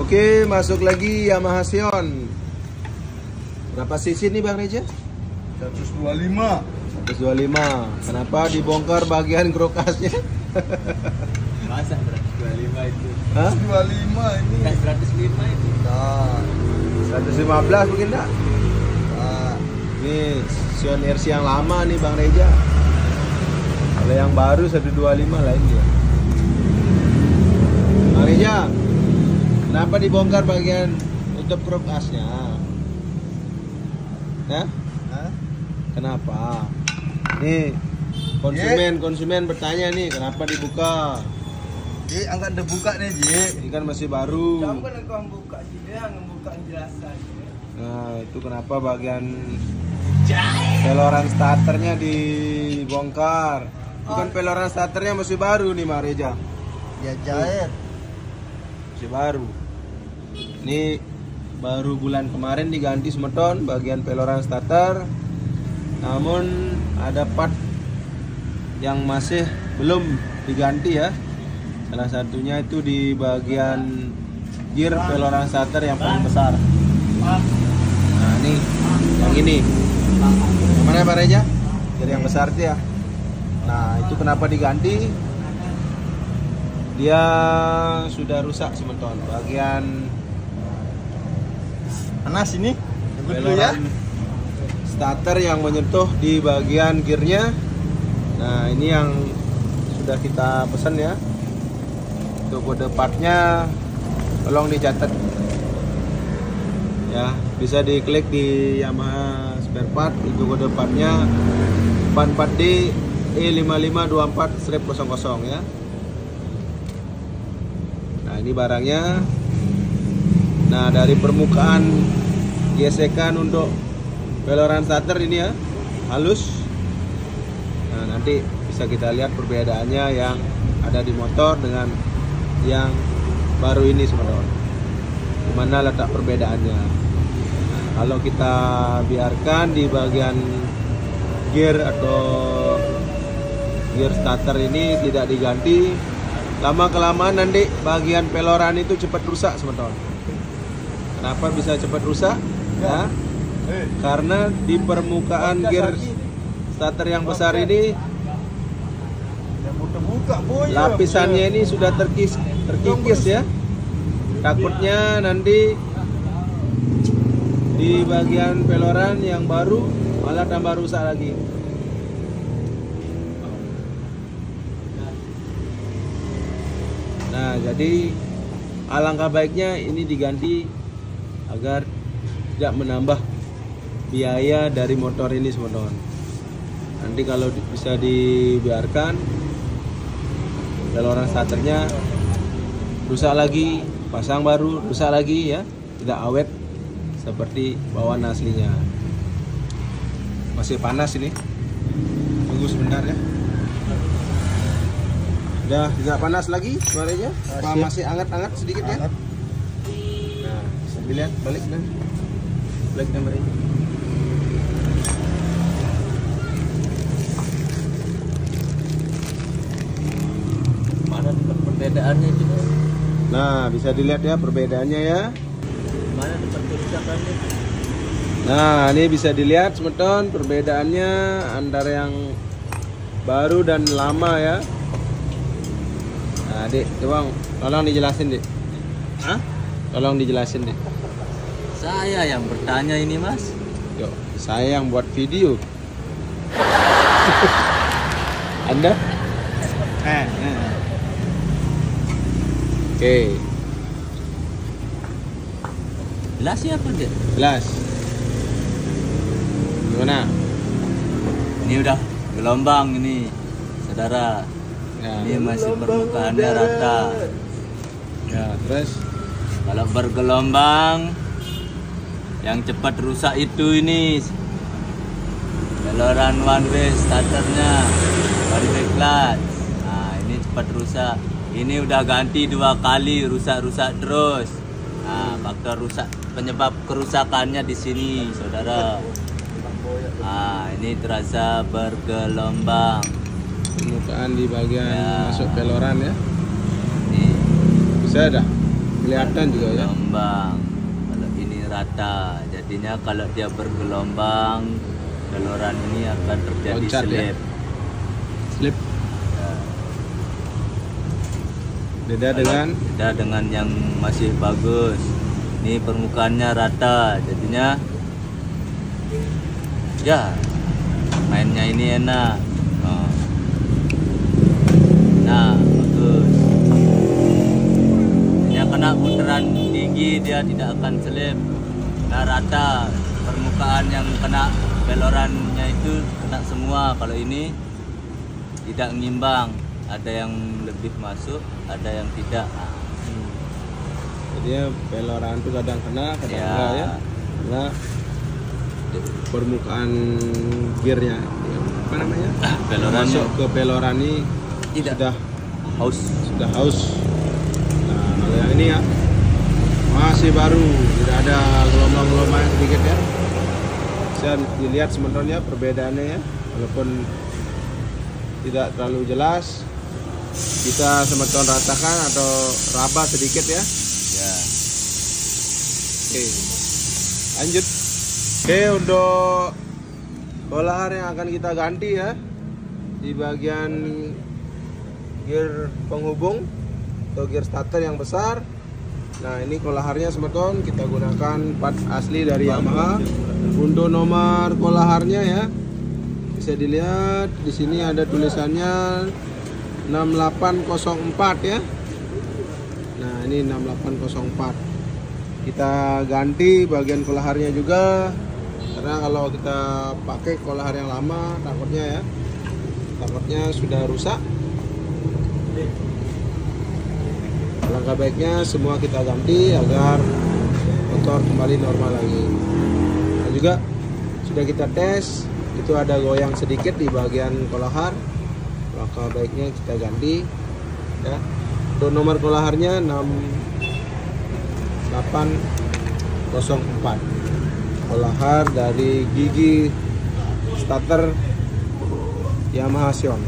Oke, masuk lagi Yamaha Sion. Berapa cc nih Bang Reja? 125. 125. Kenapa dibongkar bagian krokasnya? Masa 125 itu? Hah? 125 ini. Kan 105 itu. Nah, 115 mungkin enggak? nah, Ini Sion RC yang lama nih Bang Reja. Kalau yang baru 125 lain dia. Bang Reja, kenapa dibongkar bagian tutup krokasnya? Ya? Hah? Kenapa? Nih konsumen bertanya nih, kenapa dibuka? Ji, angkat udah buka nih, Ji. Ini kan masih baru. Kamu nak buka sini, ngebuka jelasan. Nah, itu kenapa bagian peloran starternya dibongkar? Bukan peloran starternya masih baru nih Bang Reja. Ya jahit. Masih baru. Ini baru bulan kemarin diganti semeton bagian peloran starter. Namun ada part yang masih belum diganti ya. Salah satunya itu di bagian gear peloran starter yang paling besar. Nah, ini yang ini. Yang mana Pak Reja? Gear yang besar itu ya. Nah, itu kenapa diganti? Dia sudah rusak semeton bagian Panas ini. Tunggu dulu ya. peloran starter yang menyentuh di bagian gearnya. Nah, ini yang sudah kita pesan ya. Untuk kode partnya tolong dicatat ya, bisa diklik di Yamaha spare part. Itu kode partnya 44D E5524-00 ya. Nah, ini barangnya. Nah, dari permukaan gesekan untuk peloran starter ini ya, halus. Nah, nanti bisa kita lihat perbedaannya yang ada di motor dengan yang baru ini sebenarnya. Dimana letak perbedaannya? Nah, kalau kita biarkan di bagian gear atau gear starter ini tidak diganti, lama kelamaan nanti bagian peloran itu cepat rusak sebenarnya. Kenapa bisa cepat rusak? Ya, karena di permukaan gear starter yang besar ini lapisannya ini sudah terkikis ya. Takutnya nanti di bagian peloran yang baru malah tambah rusak lagi. Nah, jadi alangkah baiknya ini diganti agar tidak menambah biaya dari motor ini teman-teman. Nanti kalau bisa dibiarkan peloran starternya rusak lagi, pasang baru rusak lagi ya, tidak awet seperti bawaan aslinya. Masih panas ini, tunggu sebentar ya. Udah tidak panas lagi suaranya, apa masih hangat-hangat sedikit ya? Nah, sambil lihat balik dan nomornya. Mana perbedaannya itu? Nah, bisa dilihat ya perbedaannya ya. Mana tempat kerusakannya? Nah, ini bisa dilihat semeton perbedaannya antara yang baru dan lama ya. Nah, Dik, coba tolong dijelasin, Dik. Hah? Tolong dijelasin, Dik. Saya yang bertanya ini, Mas. Yuk, saya yang buat video. Anda? Oke, Jelas siapa dia? jelas. Gimana? Ini udah gelombang ini, saudara. Ya, Ini masih permukaannya rata. ya, terus Kalau bergelombang, yang cepat rusak itu ini peloran one way starternya, one way clutch. Nah, ini cepat rusak. Ini udah ganti 2 kali, rusak-rusak terus. Nah, faktor rusak penyebab kerusakannya di sini, saudara. Nah, ini terasa bergelombang. permukaan di bagian Ya. masuk peloran ya. Nih, Bisa dah. kelihatan juga ya. Gelombang. Kalau ini rata, jadinya kalau dia bergelombang, beloran ini akan terjadi Loncat, ya? slip. Slip. Beda dengan yang masih bagus. Ini permukaannya rata, jadinya ya mainnya ini enak. Nah, bagus. Dia kena putaran tinggi, dia tidak akan selip. Nah, rata permukaan yang kena belorannya itu kena semua. Kalau ini tidak ngimbang, ada yang lebih masuk, ada yang tidak. Jadi peloran itu kadang kena, kadang Ya. enggak ya. Karena permukaan gearnya apa namanya? Belorannya Masuk ke peloran ini tidak sudah haus. Nah, kalau yang ini ya masih baru, tidak ada gelombang-gelombang sedikit ya. Bisa dilihat sebenarnya perbedaannya ya, walaupun tidak terlalu jelas. Bisa semeton rasakan atau raba sedikit ya. ya. Oke, lanjut. Oke, untuk kolahar yang akan kita ganti ya, di bagian gear penghubung atau gear starter yang besar. Nah, ini kolaharnya semeton, kita gunakan part asli dari Yamaha. Untuk nomor kolaharnya ya, bisa dilihat di sini ada tulisannya 6804 ya. Nah, ini 6804. Kita ganti bagian kolaharnya juga, karena kalau kita pakai kolahar yang lama takutnya sudah rusak. Langkah baiknya semua kita ganti agar motor kembali normal lagi. Dan juga sudah kita tes, itu ada goyang sedikit di bagian kolahar. Langkah baiknya kita ganti ya. Untuk nomor kolaharnya 6804, kolahar dari gigi starter Yamaha Sion.